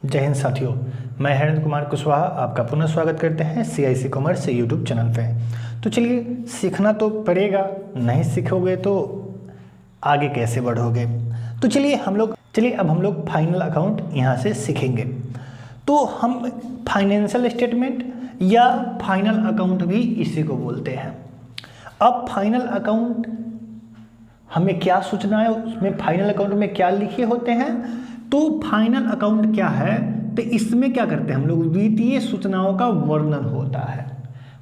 जय हिंद साथियों, मैं हरेंद्र कुमार कुशवाहा आपका पुनः स्वागत करते हैं CIC कॉमर्स यूट्यूब चैनल पे। तो चलिए, सीखना तो पड़ेगा, नहीं सीखोगे तो आगे कैसे बढ़ोगे। तो चलिए अब हम लोग फाइनल अकाउंट यहाँ से सीखेंगे। तो हम फाइनेंशियल स्टेटमेंट या फाइनल अकाउंट भी इसी को बोलते हैं। अब फाइनल अकाउंट हमें क्या सोचना है, उसमें फाइनल अकाउंट में क्या लिखे होते हैं। तो फाइनल अकाउंट क्या है, तो इसमें क्या करते हैं हम लोग, वित्तीय सूचनाओं का वर्णन होता है।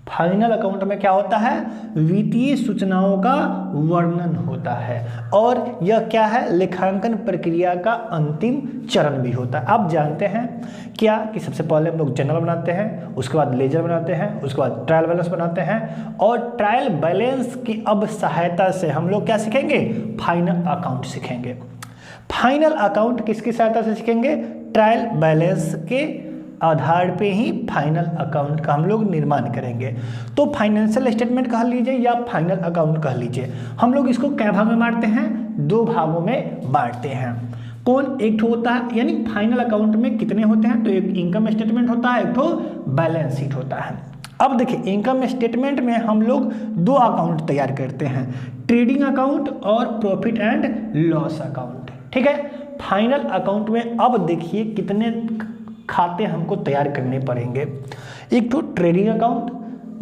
फाइनल अकाउंट में क्या होता है, वित्तीय सूचनाओं का वर्णन होता है। और यह क्या है, लेखांकन प्रक्रिया का अंतिम चरण भी होता है। आप जानते हैं क्या कि सबसे पहले हम लोग जनरल बनाते हैं, उसके बाद लेजर बनाते हैं, उसके बाद ट्रायल बैलेंस बनाते हैं, और ट्रायल बैलेंस की अब सहायता से हम लोग क्या सीखेंगे, फाइनल अकाउंट सीखेंगे। फाइनल अकाउंट किसकी सहायता से सीखेंगे, ट्रायल बैलेंस के आधार पे ही फाइनल अकाउंट का हम लोग निर्माण करेंगे। तो फाइनेंशियल स्टेटमेंट कह लीजिए या फाइनल अकाउंट कह लीजिए, हम लोग इसको कै भाग में बांटते हैं, दो भागों में बांटते हैं। कौन, एक ठो होता है, यानी फाइनल अकाउंट में कितने होते हैं, तो एक इनकम स्टेटमेंट होता है, एक ठो बैलेंस शीट होता है। अब देखिए, इनकम स्टेटमेंट में हम लोग दो अकाउंट तैयार करते हैं, ट्रेडिंग अकाउंट और प्रॉफिट एंड लॉस अकाउंट। ठीक है, फाइनल अकाउंट में अब देखिए कितने खाते हमको तैयार करने पड़ेंगे। एक तो ट्रेडिंग अकाउंट,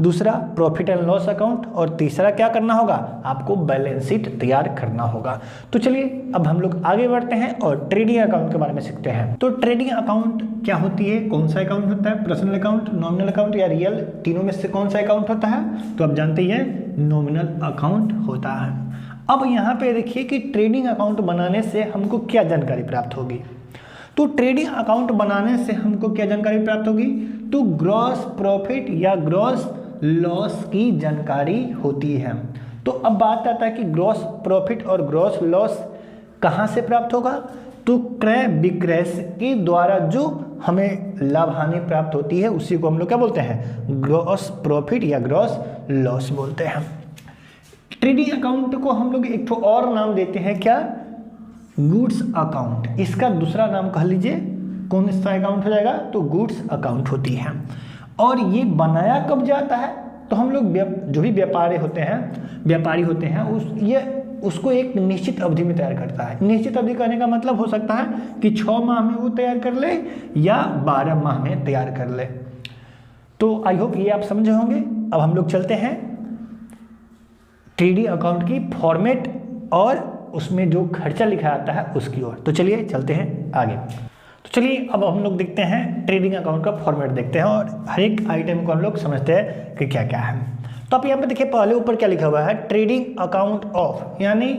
दूसरा प्रॉफिट एंड लॉस अकाउंट, और तीसरा क्या करना होगा, आपको बैलेंस शीट तैयार करना होगा। तो चलिए अब हम लोग आगे बढ़ते हैं और ट्रेडिंग अकाउंट के बारे में सीखते हैं। तो ट्रेडिंग अकाउंट क्या होती है, कौन सा अकाउंट होता है, पर्सनल अकाउंट, नॉमिनल अकाउंट या रियल, तीनों में से कौन सा अकाउंट होता है, तो आप जानते ही हैं नॉमिनल अकाउंट होता है। अब यहाँ पे देखिए कि ट्रेडिंग अकाउंट बनाने से हमको क्या जानकारी प्राप्त होगी। तो ट्रेडिंग अकाउंट बनाने से हमको क्या जानकारी प्राप्त होगी, तो ग्रॉस प्रॉफिट या ग्रॉस लॉस की जानकारी होती है। तो अब बात आता है कि ग्रॉस प्रॉफिट और ग्रॉस लॉस कहाँ से प्राप्त होगा, तो क्रय विक्रय के द्वारा जो हमें लाभ हानि प्राप्त होती है उसी को हम लोग क्या बोलते हैं, ग्रॉस प्रॉफिट या ग्रॉस लॉस बोलते हैं। ट्रेडिंग अकाउंट को हम लोग एक तो और नाम देते हैं क्या, गुड्स अकाउंट। इसका दूसरा नाम कह लीजिए कौन सा अकाउंट हो जाएगा, तो गुड्स अकाउंट होती है। और ये बनाया कब जाता है, तो हम लोग जो भी व्यापारी होते हैं उसको एक निश्चित अवधि में तैयार करता है। निश्चित अवधि करने का मतलब हो सकता है कि 6 माह में वो तैयार कर ले या 12 माह में तैयार कर ले। तो आई होप ये आप समझे होंगे। अब हम लोग चलते हैं ट्रेडिंग अकाउंट की फॉर्मेट और उसमें जो खर्चा लिखा आता है उसकी ओर। तो चलिए चलते हैं आगे। तो चलिए अब हम लोग देखते हैं ट्रेडिंग अकाउंट का फॉर्मेट देखते हैं और हर एक आइटम को हम लोग समझते हैं कि क्या क्या है। तो आप यहाँ पे देखिए, पहले ऊपर क्या लिखा हुआ है, ट्रेडिंग अकाउंट ऑफ, यानी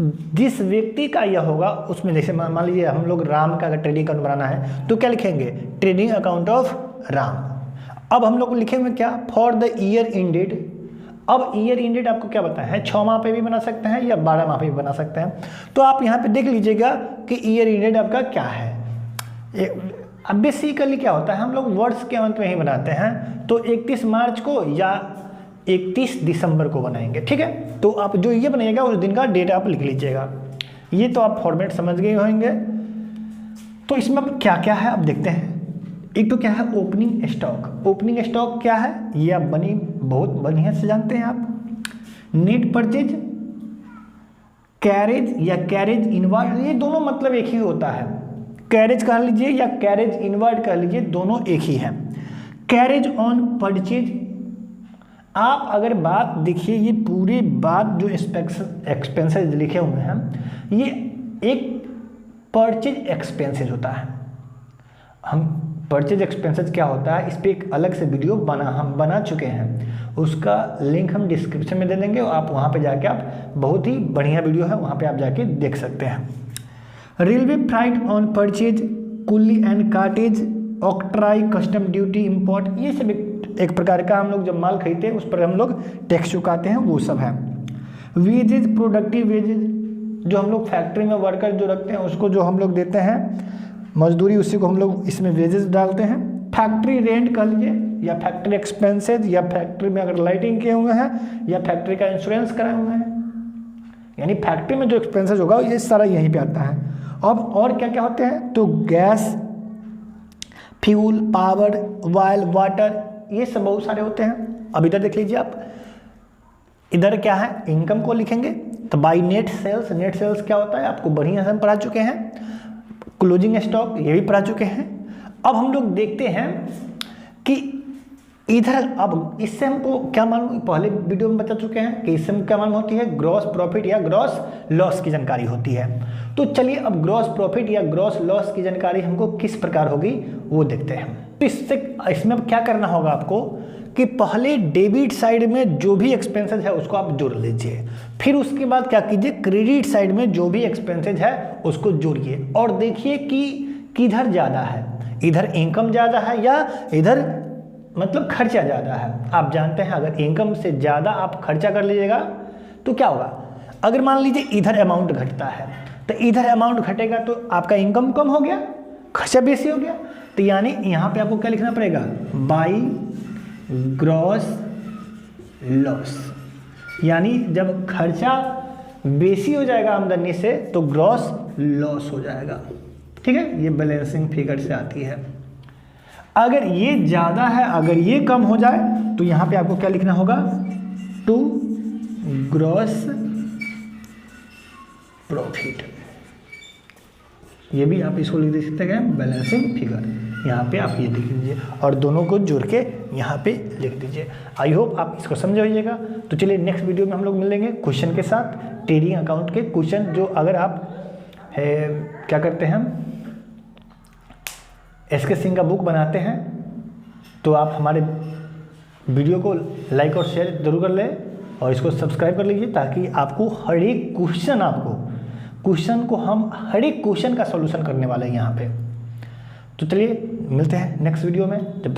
जिस व्यक्ति का यह होगा उसमें, जैसे मान लीजिए हम लोग राम का अगर ट्रेडिंग अकाउंट बनाना है तो क्या लिखेंगे, ट्रेडिंग अकाउंट ऑफ राम। अब हम लोग लिखेंगे क्या, फॉर द ईयर इंडेड। अब ईयर इंडेड आपको क्या बताया है, 6 माह पे भी बना सकते हैं या 12 माह पे भी बना सकते हैं। तो आप यहाँ पे देख लीजिएगा कि ईयर इंडेड आपका क्या है। अब बेसिकली क्या होता है, हम लोग वर्ष के अंत में ही बनाते हैं, तो 31 मार्च को या 31 दिसंबर को बनाएंगे। ठीक है, तो आप जो ये बनाइएगा उस दिन का डेट आप लिख लीजिएगा। ये तो आप फॉर्मेट समझ गए होंगे। तो इसमें अब क्या क्या है, अब देखते हैं। एक तो क्या है, ओपनिंग स्टॉक। ओपनिंग स्टॉक क्या है, ये आप बहुत बढ़िया से जानते हैं आप। नेट परचेज, कैरेज या कैरेज इनवर्ड, ये दोनों मतलब एक ही होता है। कैरेज कह लीजिए या कैरेज इनवर्ड कह लीजिए, दोनों एक ही है। कैरेज ऑन परचेज, आप अगर बात देखिए, ये पूरी बात जो एक्सपेंसेस लिखे हुए हैं, ये एक परचेज एक्सपेंसेस होता है। हम परचेज एक्सपेंसेस क्या होता है, इस पर एक अलग से वीडियो हम बना चुके हैं, उसका लिंक हम डिस्क्रिप्शन में दे देंगे, और आप वहाँ पे जाके आप, बहुत ही बढ़िया वीडियो है, वहाँ पे आप जाके देख सकते हैं। Railway freight on purchase, coolie and cartage, octroi, custom duty, import, ये सब एक प्रकार का हम लोग जब माल खरीदते हैं उस पर हम लोग टैक्स चुकाते हैं, वो सब है। वेजेज, प्रोडक्टिव वेजेज, जो हम लोग फैक्ट्री में वर्कर जो रखते हैं उसको जो हम लोग देते हैं मजदूरी, उसी को हम लोग इसमें वेजेस डालते हैं। फैक्ट्री रेंट कर लीजिए, या फैक्ट्री एक्सपेंसेज, या फैक्ट्री में अगर लाइटिंग किए हुए हैं, या फैक्ट्री का इंश्योरेंस कराए हुए हैं, यानी फैक्ट्री में जो एक्सपेंसेज होगा ये सारा यहीं पे आता है। अब और क्या क्या होते हैं, तो gas, fuel, power, oil, water, ये सब बहुत सारे होते हैं। अब इधर देख लीजिए आप, इधर क्या है, इनकम को लिखेंगे तो by net sales. Net sales क्या होता है आपको बढ़िया से हम पढ़ा चुके हैं। क्लोजिंग स्टॉक ये भी पढ़ा चुके हैं। अब हम लोग देखते हैं कि इधर, अब इससे हमको क्या मालूम, पहले वीडियो में बता चुके हैं कि इससे हमको क्या मालूम होती है, ग्रॉस प्रॉफिट या ग्रॉस लॉस की जानकारी होती है। तो चलिए अब ग्रॉस प्रॉफिट या ग्रॉस लॉस की जानकारी हमको किस प्रकार होगी वो देखते हैं। तो इसमें क्या करना होगा आपको कि पहले डेबिट साइड में जो भी एक्सपेंसेस है उसको आप जोड़ लीजिए, फिर उसके बाद क्या कीजिए, क्रेडिट साइड में जो भी एक्सपेंसेस है उसको जोड़िए और देखिए कि किधर ज़्यादा है, इधर इनकम ज़्यादा है या इधर मतलब खर्चा ज़्यादा है। आप जानते हैं अगर इनकम से ज़्यादा आप खर्चा कर लीजिएगा तो क्या होगा, अगर मान लीजिए इधर अमाउंट घटता है तो इधर अमाउंट घटेगा तो आपका इनकम कम हो गया, खर्चा बेसी हो गया। तो यानी यहाँ पे आपको क्या लिखना पड़ेगा, बाई ग्रॉस लॉस। यानी जब खर्चा बेसी हो जाएगा आमदनी से तो ग्रॉस लॉस हो जाएगा। ठीक है, ये बैलेंसिंग फिगर से आती है। अगर ये ज़्यादा है, अगर ये कम हो जाए तो यहाँ पे आपको क्या लिखना होगा, टू ग्रॉस प्रॉफिट। ये भी आप इसको लिख सकते हैं बैलेंसिंग फिगर, यहाँ पे आप ये लिख दीजिए और दोनों को जोड़ के यहाँ पे लिख दीजिए। आई होप आप इसको समझ जाइएगा। तो चलिए नेक्स्ट वीडियो में हम लोग मिलेंगे क्वेश्चन के साथ, ट्रेडिंग अकाउंट के क्वेश्चन, जो अगर आप क्या करते हैं, एस के सिंह का बुक बनाते हैं तो आप हमारे वीडियो को लाइक और शेयर जरूर कर लें और इसको सब्सक्राइब कर लीजिए, ताकि आपको हर एक क्वेश्चन को हम हर एक क्वेश्चन का सॉल्यूशन करने वाले हैं यहाँ पे। तो चलिए मिलते हैं नेक्स्ट वीडियो में। जब तक